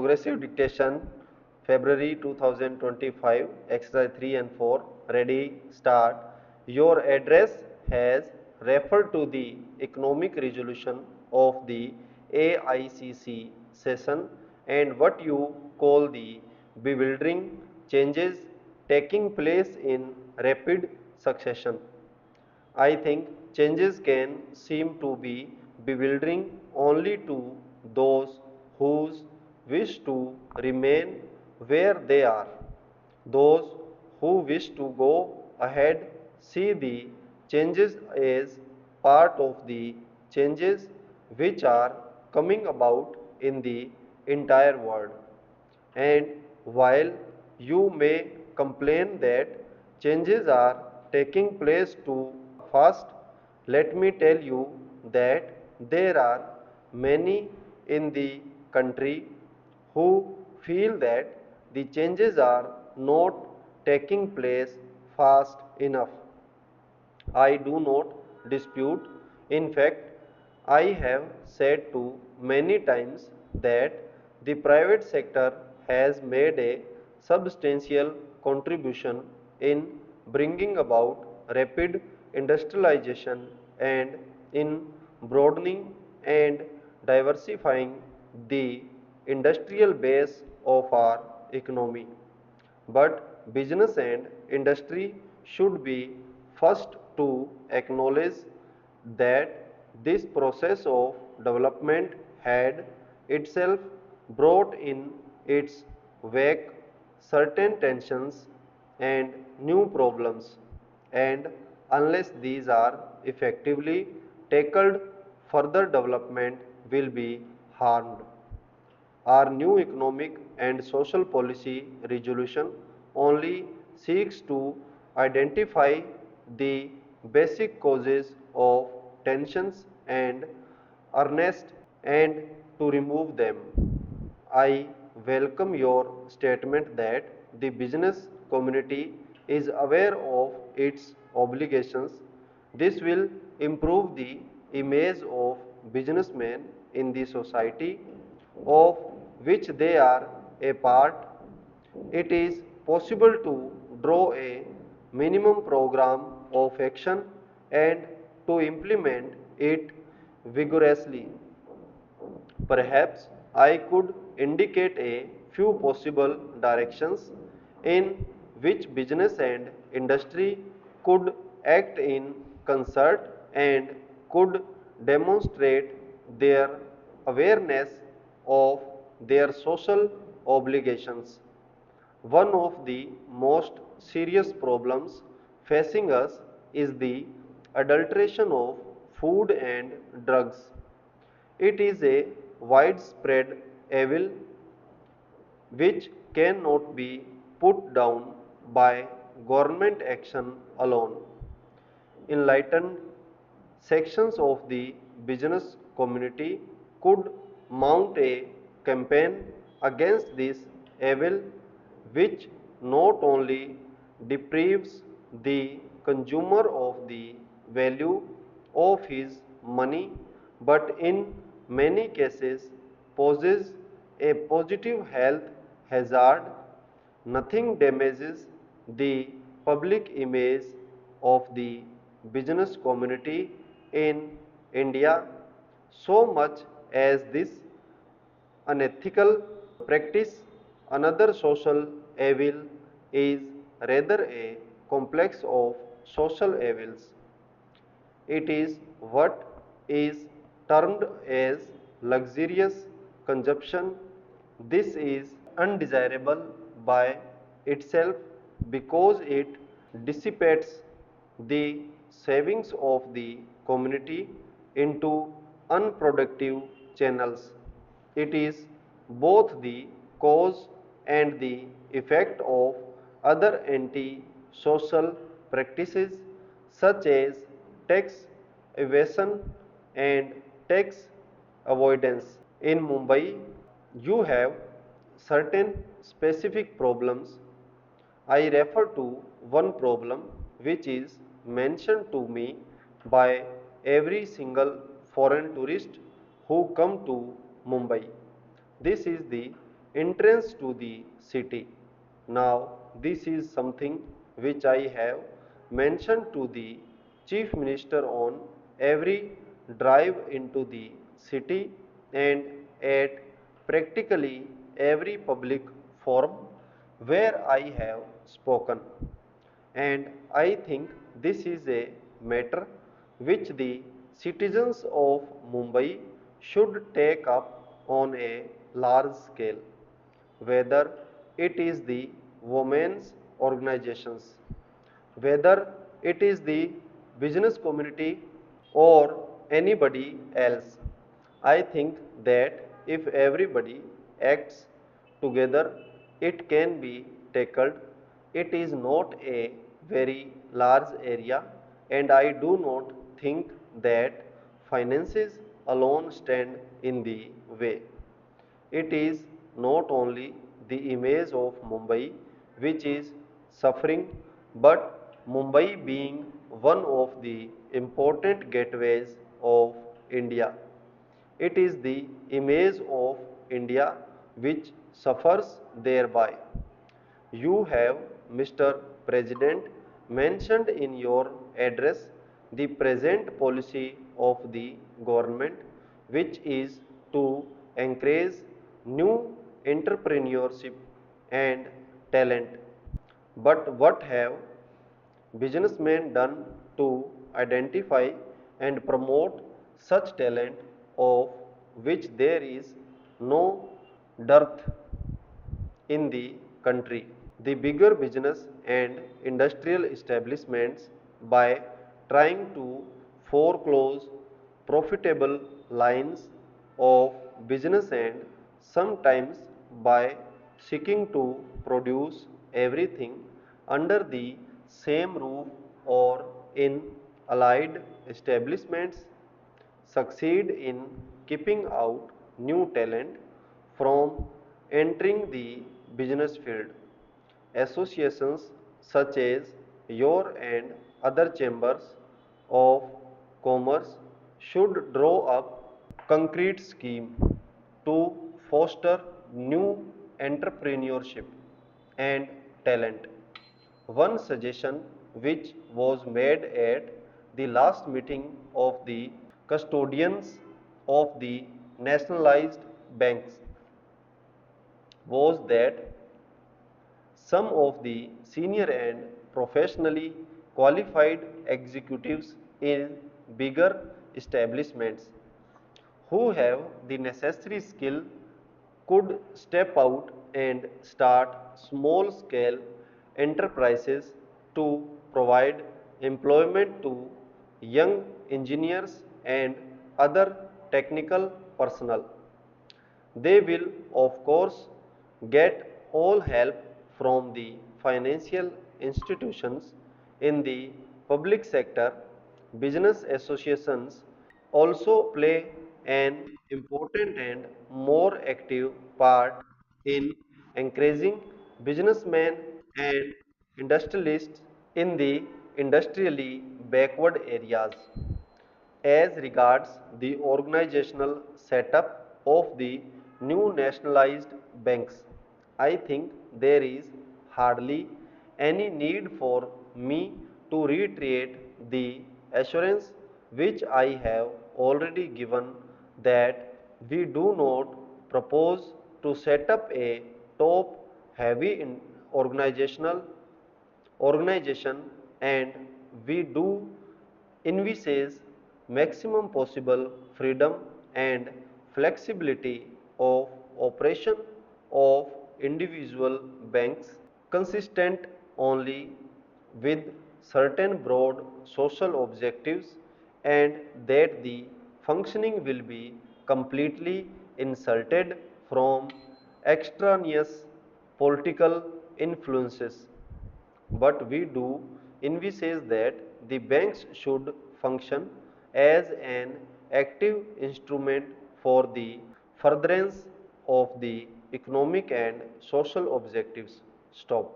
Progressive Dictation, February 2025, exercise 3 and 4. Ready, start. Your address has referred to the economic resolution of the AICC session and what you call the bewildering changes taking place in rapid succession. I think changes can seem to be bewildering only to those who wish to remain where they are. Those who wish to go ahead see the changes as part of the changes which are coming about in the entire world. And while you may complain that changes are taking place too fast, let me tell you that there are many in the country who feel that the changes are not taking place fast enough. I do not dispute. In fact, I have said to many times that the private sector has made a substantial contribution in bringing about rapid industrialization and in broadening and diversifying the industrial base of our economy. But business and industry should be first to acknowledge that this process of development had itself brought in its wake certain tensions and new problems, and unless these are effectively tackled, further development will be harmed. Our new economic and social policy resolution only seeks to identify the basic causes of tensions and earnest and to remove them. I welcome your statement that the business community is aware of its obligations. This will improve the image of businessmen in the society of which they are a part. It is possible to draw a minimum program of action and to implement it vigorously. Perhaps I could indicate a few possible directions in which business and industry could act in concert and could demonstrate their awareness of their social obligations. One of the most serious problems facing us is the adulteration of food and drugs. It is a widespread evil which cannot be put down by government action alone. Enlightened sections of the business community could mount a campaign against this evil which not only deprives the consumer of the value of his money but in many cases poses a positive health hazard. Nothing damages the public image of the business community in India so much as this unethical practice. Another social evil is rather a complex of social evils. It is what is termed as luxurious consumption. This is undesirable by itself because it dissipates the savings of the community into unproductive channels. It is both the cause and the effect of other anti-social practices such as tax evasion and tax avoidance. In Mumbai, you have certain specific problems. I refer to one problem which is mentioned to me by every single foreign tourist who come to Mumbai. This is the entrance to the city. Now, this is something which I have mentioned to the Chief Minister on every drive into the city and at practically every public forum where I have spoken. And I think this is a matter which the citizens of Mumbai should take up on a large scale, whether it is the women's organizations, whether it is the business community or anybody else. I think that if everybody acts together, it can be tackled. It is not a very large area, and I do not think that finances alone stand in the way. It is not only the image of Mumbai which is suffering, but Mumbai being one of the important gateways of India. It is the image of India which suffers thereby. You have, Mr. President, mentioned in your address the present policy of the government, which is to encourage new entrepreneurship and talent. But what have businessmen done to identify and promote such talent of which there is no dearth in the country? The bigger business and industrial establishments, by trying to foreclose profitable lines of business and sometimes by seeking to produce everything under the same roof or in allied establishments, succeed in keeping out new talent from entering the business field. Associations such as your and other chambers of commerce should draw up concrete scheme to foster new entrepreneurship and talent. One suggestion which was made at the last meeting of the custodians of the nationalized banks was that some of the senior and professionally qualified executives in bigger establishments who have the necessary skill could step out and start small scale enterprises to provide employment to young engineers and other technical personnel. They will, of course, get all help from the financial institutions in the public sector. Business associations also play an important and more active part in encouraging businessmen and industrialists in the industrially backward areas. As regards the organizational setup of the new nationalized banks, I think there is hardly any need for me to reiterate the assurance which I have already given that we do not propose to set up a top heavy organizational organization, and we do envisage maximum possible freedom and flexibility of operation of individual banks consistent only with certain broad social objectives, and that the functioning will be completely insulted from extraneous political influences. But we do envisage that the banks should function as an active instrument for the furtherance of the economic and social objectives. Stop.